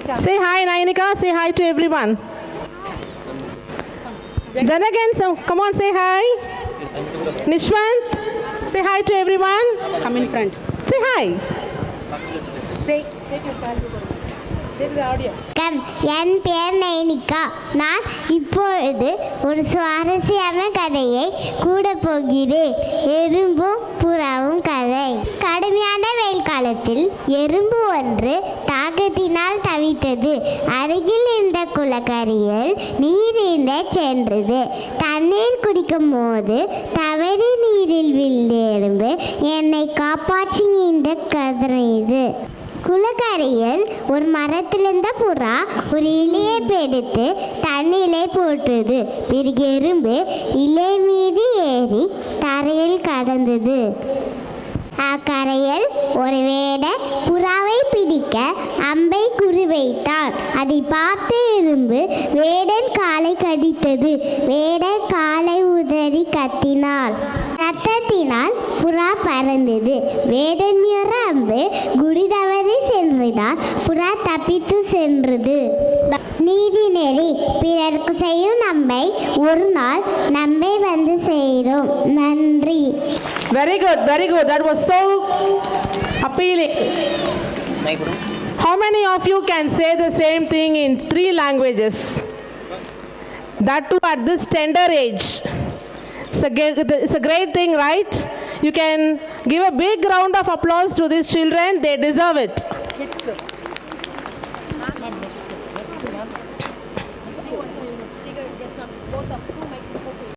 Say hi, Nainika. Say hi to everyone. Janagan, so come on, say hi. Nishwant, say hi to everyone. Come in front. Say hi. Say to the audience. என் பெயர் நைனிகா. நான் இப்பொழுது ஒரு சுவாரஸ்யமான கதையை கூட போகிறேன். எறும்பும் புறாவும் கதை. கடுமையான வெயில் காலத்தில் எறும்பு ஒன்று தாகத்தினால் தவித்தது. அருகில் இருந்த குளக்கரையில் நீரிந்த சென்றது. தண்ணீர் குடிக்கும் போது தவறி நீரில் விழுந்த எறும்பு என்னை காப்பாற்றி என்று கதறியது. குளக்கரையில் ஒரு மரத்திலிருந்த புறா ஒரு இலையை எடுத்து தண்ணியிலே போட்டது. பிறகு எறும்பு இலை மீது ஏறி தரையில் கடந்தது. அக்கரையில் ஒரு வேடன் புறாவை பிடிக்க அம்பை குறிவைத்தான். அதை பார்த்து எறும்பு வேடன் காலை கடித்தது. வேடன் காலை உதறி கத்தினாள். ரத்தத்தினால் புறா பறந்தது. வேடனியோர அம்பு குடி தவறி சென்றதால் புறா தப்பித்து சென்றது. நீதி நெறி பிறருக்கு செய்யும் நம்பை ஒரு நாள் நம்பை வந்து சேரும். நன்றி. Very good, very good. That was so appealing. How many of you can say the same thing in 3 languages? That too at this tender age. It's a great thing, right? You can give a big round of applause to these children. They deserve it.